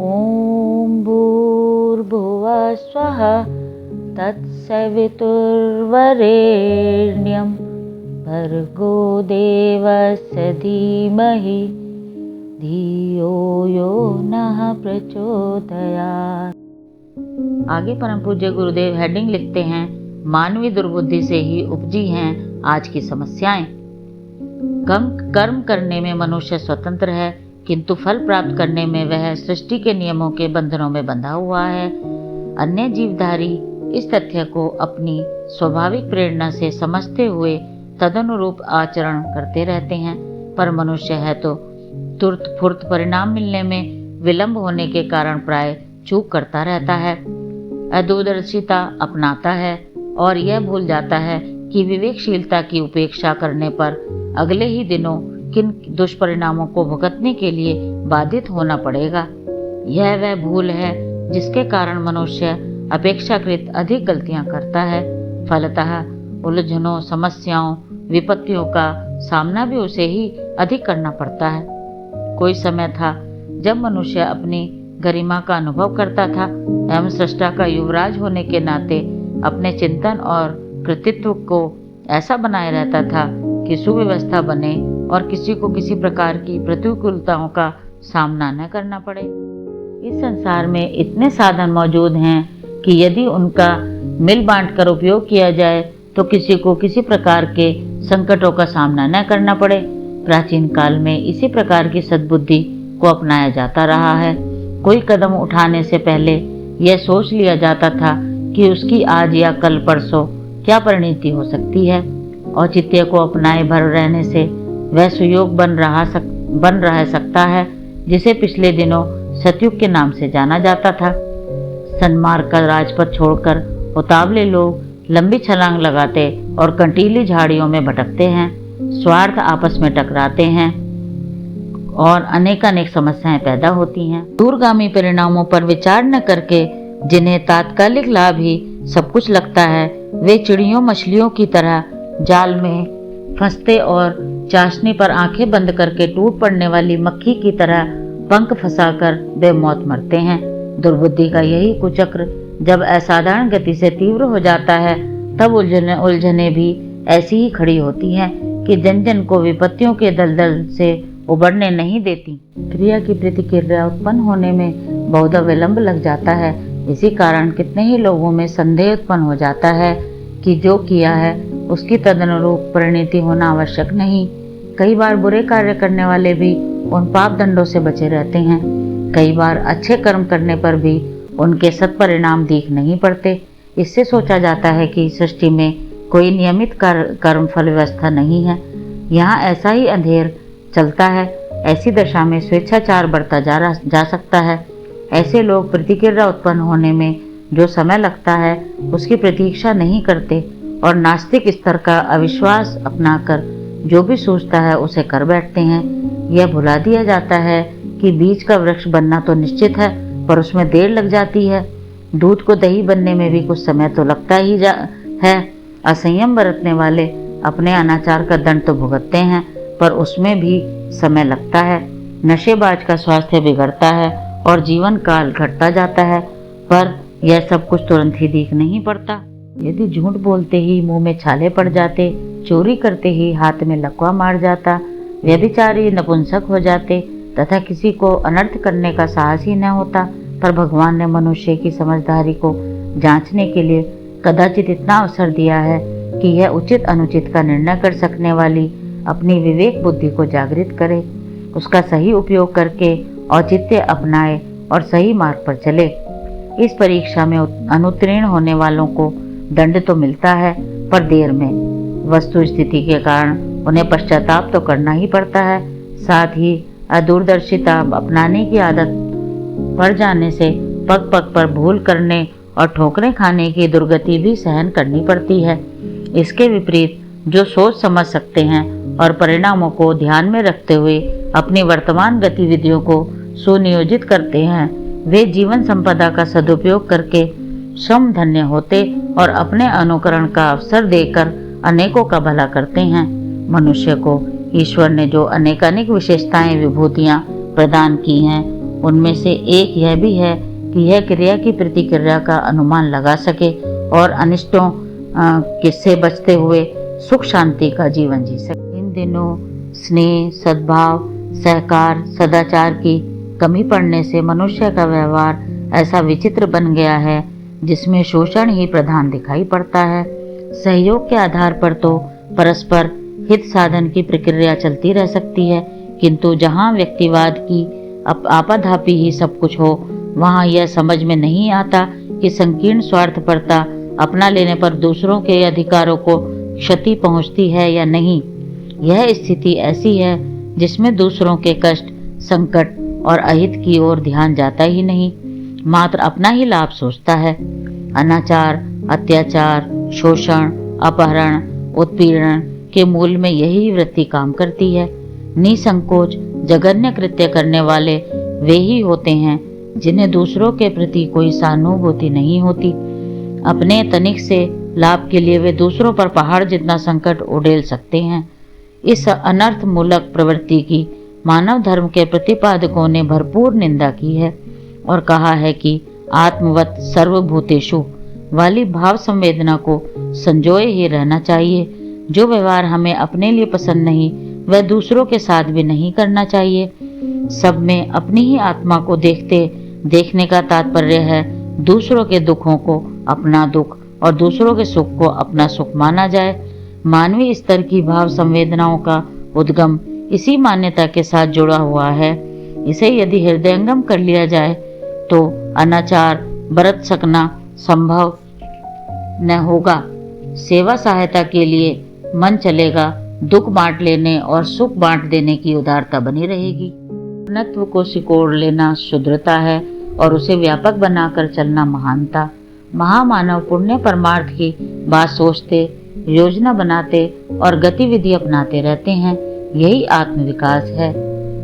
ॐ भूर्भुवः स्वः तत्सवितुर्वरेण्यं भर्गो देवस्य धीमहि धियो यो नः प्रचोदयात्। आगे परम पूज्य गुरुदेव हेडिंग लिखते हैं, मानवीय दुर्बुद्धि से ही उपजी हैं आज की समस्याएं। कर्म करने में मनुष्य स्वतंत्र है, किंतु फल प्राप्त करने में वह सृष्टि के नियमों के बंधनों में बंधा हुआ है। अन्य जीवधारी इस तथ्य को अपनी स्वाभाविक प्रेरणा से समझते हुए तदनुरूप आचरण करते रहते हैं, पर मनुष्य है तो तुरंत फुर्त परिणाम मिलने में विलंब होने के कारण प्राय चूक करता रहता है, अदूरदर्शिता अपनाता है और यह भूल जाता है कि विवेकशीलता की उपेक्षा करने पर अगले ही दिनों किन दुष्परिणामों को भुगतने के लिए बाधित होना पड़ेगा। यह वह भूल है जिसके कारण मनुष्य अपेक्षाकृत अधिक गलतियां करता है। फलतः उलझनों, समस्याओं, विपत्तियों का सामना भी उसे ही अधिक करना पड़ता है। कोई समय था जब मनुष्य अपनी गरिमा का अनुभव करता था एवं सृष्टा का युवराज होने के नाते अपने चिंतन और कृतित्व को ऐसा बनाए रहता था कि सुव्यवस्था बने और किसी को किसी प्रकार की प्रतिकूलताओं का सामना न करना पड़े। इस संसार में इतने साधन मौजूद हैं कि यदि उनका मिल बांट कर उपयोग किया जाए तो किसी को किसी प्रकार के संकटों का सामना न करना पड़े। प्राचीन काल में इसी प्रकार की सद्बुद्धि को अपनाया जाता रहा है। कोई कदम उठाने से पहले यह सोच लिया जाता था कि उसकी आज या कल परसों क्या परिणति हो सकती है। औचित्य को अपनाए भर रहने से वह सुयोग बन रह सकता है जिसे पिछले दिनों सतयुग के नाम से जाना जाता था। सन्मार्ग का राजपथ छोड़कर उतावले लोग लंबी छलांग लगाते और कंटीली झाड़ियों में भटकते हैं, स्वार्थ आपस में टकराते हैं और अनेकानेक समस्याएं पैदा होती हैं। दूरगामी परिणामों पर विचार न करके जिन्हें तात्कालिक लाभ ही सब कुछ लगता है, वे चिड़ियों मछलियों की तरह जाल में फंसते और चाशनी पर आंखें बंद करके टूट पड़ने वाली मक्खी की तरह पंख फंसाकर बेमौत मरते हैं। दुर्बुद्धि का यही कुचक्र जब असाधारण गति से तीव्र हो जाता है तब उलझने भी ऐसी ही खड़ी होती हैं कि जन जन को विपत्तियों के दलदल से उबरने नहीं देती। क्रिया की प्रतिक्रिया उत्पन्न होने में बहुधा विलंब लग जाता है। इसी कारण कितने ही लोगों में संदेह उत्पन्न हो जाता है कि जो किया है उसकी तदनुरूप परिणति होना आवश्यक नहीं। कई बार बुरे कार्य करने वाले भी उन पाप दंडों से बचे रहते हैं। कई बार अच्छे कर्म करने पर भी उनके सत्परिणाम दिख नहीं पड़ते। इससे सोचा जाता है कि सृष्टि में कोई नियमित कर्म फल व्यवस्था नहीं है, यहाँ ऐसा ही अंधेर चलता है। ऐसी दशा में स्वेच्छाचार बढ़ता जा सकता है। ऐसे लोग प्रतिक्रिया उत्पन्न होने में जो समय लगता है उसकी प्रतीक्षा नहीं करते और नास्तिक स्तर का अविश्वास अपनाकर जो भी सोचता है उसे कर बैठते हैं। यह भुला दिया जाता है कि बीज का वृक्ष बनना तो निश्चित है, पर उसमें देर लग जाती है। दूध को दही बनने में भी कुछ समय तो लगता ही है। असंयम बरतने वाले अपने अनाचार का दंड तो भुगतते हैं, पर उसमें भी समय लगता है। नशेबाज का स्वास्थ्य बिगड़ता है और जीवन काल घटता जाता है, पर यह सब कुछ तुरंत ही दिख नहीं पड़ता। यदि झूठ बोलते ही मुंह में छाले पड़ जाते, चोरी करते ही हाथ में लकवा मार जाता, व्यभिचारी नपुंसक हो जाते तथा किसी को अनर्थ करने का साहस ही न होता, पर भगवान ने मनुष्य की समझदारी को जांचने के लिए कदाचित इतना अवसर दिया है कि यह उचित अनुचित का निर्णय कर सकने वाली अपनी विवेक बुद्धि को जागृत करे, उसका सही उपयोग करके औचित्य अपनाए और सही मार्ग पर चले। इस परीक्षा में अनुत्तीर्ण होने वालों को दंड तो मिलता है, पर देर में। वस्तु स्थिति के कारण उन्हें पश्चाताप तो करना ही पड़ता है। साथ ही अदूरदर्शिता अपनाने की आदत पड़ जाने से पग पग पर भूल करने और ठोकरें खाने की दुर्गति भी सहन करनी पड़ती है। इसके विपरीत जो सोच समझ सकते हैं और परिणामों को ध्यान में रखते हुए अपनी वर्तमान गतिविधियों को सुनियोजित करते हैं, वे जीवन संपदा का सदुपयोग करके श्रम धन्य होते और अपने अनुकरण का अवसर देकर अनेकों का भला करते हैं। मनुष्य को ईश्वर ने जो अनेकानेक विशेषताएं विभूतियां प्रदान की हैं, उनमें से एक यह भी है कि यह क्रिया की प्रतिक्रिया का अनुमान लगा सके और अनिष्टों से बचते हुए सुख शांति का जीवन जी सके। इन दिनों स्नेह, सद्भाव, सहकार, सदाचार की कमी पड़ने से मनुष्य का व्यवहार ऐसा विचित्र बन गया है जिसमें शोषण ही प्रधान दिखाई पड़ता है। सहयोग के आधार पर तो परस्पर हित साधन की प्रक्रिया चलती रह सकती है, किंतु जहाँ व्यक्तिवाद की आपाधापी ही सब कुछ हो, वहाँ यह समझ में नहीं आता कि संकीर्ण स्वार्थपरता अपना लेने पर दूसरों के अधिकारों को क्षति पहुँचती है या नहीं। यह स्थिति ऐसी है जिसमें दूसरों के कष्ट, संकट और अहित की ओर ध्यान जाता ही नहीं, मात्र अपना ही लाभ सोचता है। अनाचार, अत्याचार, शोषण, अपहरण, उत्पीड़न के मूल में यही वृत्ति काम करती है। निसंकोच जघन्य कृत्य करने वाले वे ही होते हैं जिन्हें दूसरों के प्रति कोई सहानुभूति नहीं होती। अपने तनिक से लाभ के लिए वे दूसरों पर पहाड़ जितना संकट उड़ेल सकते हैं। इस अनर्थ मूलक प्रवृत्ति की मानव धर्म के प्रतिपादकों ने भरपूर निंदा की है और कहा है कि आत्मवत सर्वभूतेषु वाली भाव संवेदना को संजोए ही रहना चाहिए। जो व्यवहार हमें अपने लिए पसंद नहीं, वह दूसरों के साथ भी नहीं करना चाहिए। सब में अपनी ही आत्मा को देखने का तात्पर्य है दूसरों के दुखों को अपना दुख और दूसरों के सुख को अपना सुख माना जाए। मानवीय स्तर की भाव संवेदनाओं का उद्गम इसी मान्यता के साथ जुड़ा हुआ है। इसे यदि हृदयंगम कर लिया जाए तो अनाचार बरत सकना संभव न होगा। सेवा सहायता के लिए मन चलेगा, दुख बांट लेने और सुख बांट देने की उदारता बनी रहेगी। अपनत्व को सिकोड़ लेना शुद्रता है और उसे व्यापक बनाकर चलना महानता। महामानव पुण्य परमार्थ की बात सोचते, योजना बनाते और गतिविधि अपनाते रहते हैं। यही आत्मविकास है।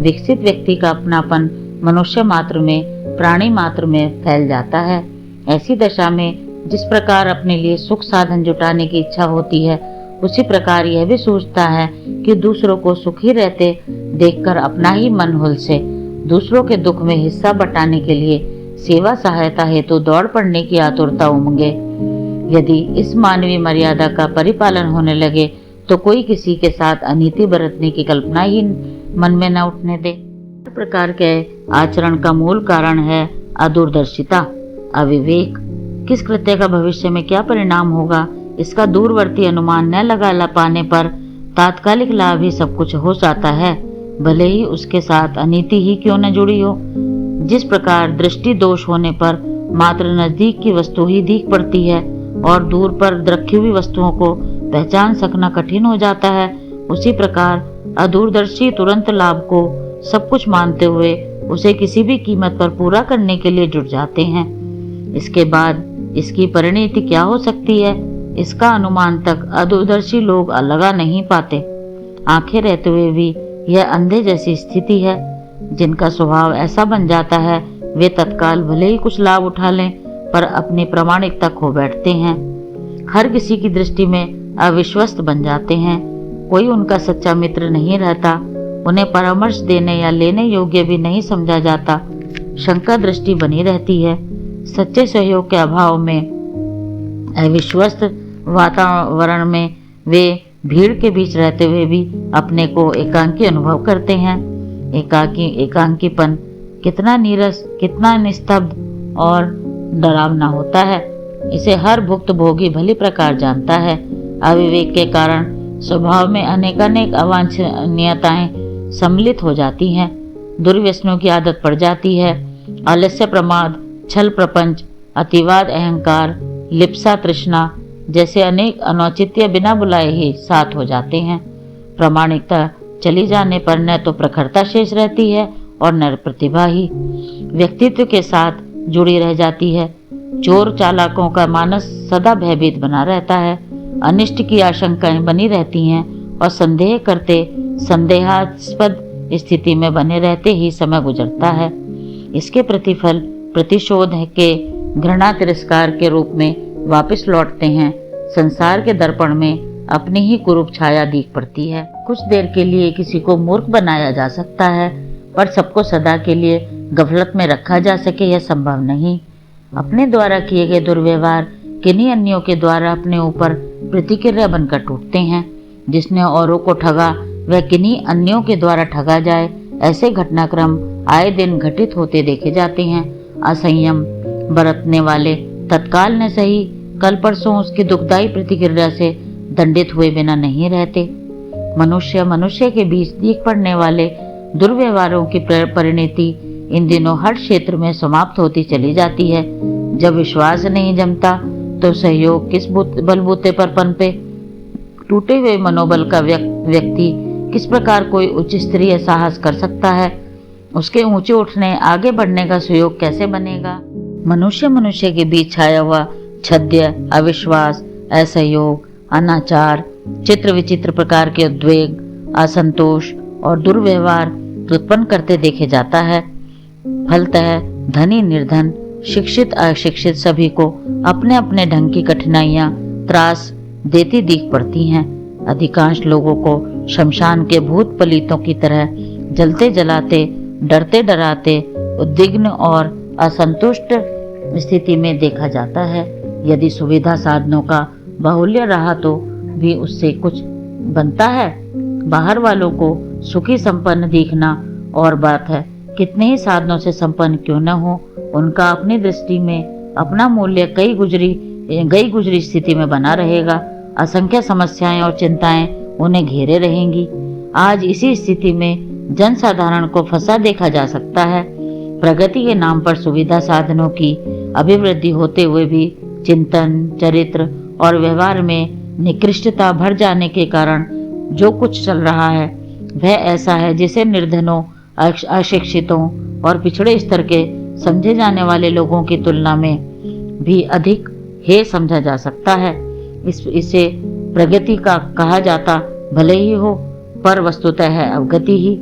विकसित व्यक्ति का अपनापन मनुष्य मात्र में, प्राणी मात्र में फैल जाता है। ऐसी दशा में जिस प्रकार अपने लिए सुख साधन जुटाने की इच्छा होती है, उसी प्रकार यह भी सोचता है कि दूसरों को सुखी रहते देखकर अपना ही मन हुलसे। दूसरों के दुख में हिस्सा बटाने के लिए सेवा सहायता हेतु दौड़ पड़ने की आतुरता उमंगे। यदि इस मानवीय मर्यादा का परिपालन होने लगे तो कोई किसी के साथ अनीति बरतने की कल्पना ही मन में न उठने दे। हर प्रकार के आचरण का मूल कारण है अदूरदर्शिता, अविवेक। किस कृत्य का भविष्य में क्या परिणाम होगा, इसका दूरवर्ती अनुमान न लगा पाने पर तात्कालिक लाभ ही सब कुछ हो जाता है, भले ही उसके साथ अनीति ही क्यों न जुड़ी हो। जिस प्रकार दृष्टि दोष होने पर मात्र नजदीक की वस्तु ही दिख पड़ती है और दूर पर रखी हुई वस्तुओं को पहचान सकना कठिन हो जाता है, उसी प्रकार अदूरदर्शी तुरंत लाभ को सब कुछ मानते हुए उसे किसी भी कीमत पर पूरा करने के लिए जुट जाते हैं। इसके बाद इसकी परिणति क्या हो सकती है, इसका अनुमान तक अदूरदर्शी लोग लगा नहीं पाते। आंखें रहते हुए भी यह अंधे जैसी स्थिति है। जिनका स्वभाव ऐसा बन जाता है, वे तत्काल भले ही कुछ लाभ उठा लें, पर अपनी प्रामाणिकता खो बैठते हैं। हर किसी की दृष्टि में अविश्वस्त बन जाते हैं। कोई उनका सच्चा मित्र नहीं रहता। उन्हें परामर्श देने या लेने योग्य भी नहीं समझा जाता। शंका दृष्टि बनी रहती है। सच्चे सहयोग के अभाव में, अविश्वस्त वातावरण में वे भीड़ के बीच रहते हुए भी अपने को एकांकी अनुभव करते हैं। एकांकीपन कितना नीरस, कितना निस्तब्ध और डरावना होता है, इसे हर भुक्त भोगी भली प्रकार जानता है। अविवेक के कारण स्वभाव में अनेकानेक अवांछनीयताएं सम्मिलित हो जाती हैं। दुर्व्यसनों की आदत पड़ जाती है। आलस्य, प्रमाद, छल प्रपंच, अतिवाद, अहंकार, लिप्सा, तृष्णा जैसे अनेक अनौचित्य बिना बुलाए ही साथ हो जाते हैं। प्रामाणिकता चली जाने पर न तो प्रखरता शेष रहती है और न प्रतिभा ही व्यक्तित्व के साथ जुड़ी रह जाती है। चोर चालाकों का मानस सदा भयभीत बना रहता है। अनिष्ट की आशंकाएं बनी रहती हैं और संदेह करते संदेहास्पद स्थिति में बने रहते ही समय गुजरता है। इसके प्रतिफल प्रतिशोध के घृणा तिरस्कार के रूप में वापस लौटते हैं। संसार के दर्पण में अपनी ही कुरूप छाया दिख पड़ती है। कुछ देर के लिए किसी को मूर्ख बनाया जा सकता है, पर सबको सदा के लिए गफलत में रखा जा सके यह संभव नहीं। अपने द्वारा किए गए दुर्व्यवहार किन्हीं अन्यों के द्वारा अपने ऊपर प्रतिक्रिया बनकर टूटते हैं। जिसने औरों को ठगा वह किन्हीं अन्यों के द्वारा ठगा जाए, ऐसे घटनाक्रम आए दिन घटित होते देखे जाते हैं। असंयम बरतने वाले तत्काल न सही कल परसों उसकी दुखदायी प्रतिक्रिया से दंडित हुए बिना नहीं रहते। मनुष्य मनुष्य के बीच दिख पड़ने वाले दुर्व्यवहारों की परिणति इन दिनों हर क्षेत्र में समाप्त होती चली जाती है। जब विश्वास नहीं जमता तो सहयोग किस बलबूते पर पनपे। टूटे हुए मनोबल का व्यक्ति किस प्रकार कोई उच्च स्तरीय साहस कर सकता है। उसके ऊंचे उठने आगे बढ़ने का सहयोग कैसे बनेगा। मनुष्य मनुष्य के बीच छाया हुआ छद्य, अविश्वास, असहयोग, अनाचार, चित्र विचित्र प्रकार के उद्वेग, असंतोष और दुर्व्यवहार उत्पन्न करते देखे जाता है। फलतः धनी निर्धन, शिक्षित अशिक्षित सभी को अपने अपने ढंग की कठिनाइयां त्रास देती दिख पड़ती हैं। अधिकांश लोगों को शमशान के भूत पलीतों की तरह जलते जलाते, डरते डराते, उद्विग्न और असंतुष्ट स्थिति में देखा जाता है। यदि सुविधा साधनों का बाहुल्य रहा तो भी उससे कुछ बनता है। बाहर वालों को सुखी संपन्न दिखना और बात है, कितने ही साधनों से संपन्न क्यों न हो, उनका अपनी दृष्टि में अपना मूल्य गई गुजरी स्थिति में बना रहेगा। असंख्य समस्याएं और चिंताएं उन्हें घेरे रहेंगी। आज इसी स्थिति में जनसाधारण को फंसा देखा जा सकता है। प्रगति के नाम पर सुविधा साधनों की अभिवृद्धि होते हुए भी चिंतन, चरित्र और व्यवहार में निकृष्टता भर जाने के कारण जो कुछ चल रहा है वह ऐसा है जिसे निर्धनों, अशिक्षितों और पिछड़े स्तर के समझे जाने वाले लोगों की तुलना में भी अधिक हे समझा जा सकता है। इसे प्रगति का कहा जाता भले ही हो, पर वस्तुतः है अवगति ही।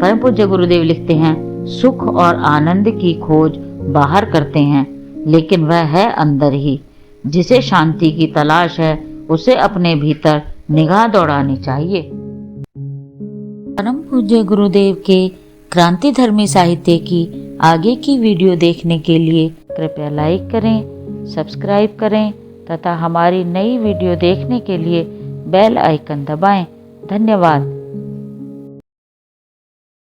परम पूज्य गुरुदेव लिखते हैं, सुख और आनंद की खोज बाहर करते हैं, लेकिन वह है अंदर ही। जिसे शांति की तलाश है उसे अपने भीतर निगाह दौड़ानी चाहिए। परम पूज्य गुरुदेव के क्रांतिधर्मी साहित्य की आगे की वीडियो देखने के लिए कृपया लाइक करें, सब्सक्राइब करें तथा हमारी नई वीडियो देखने के लिए बेल आइकन दबाएं। धन्यवाद।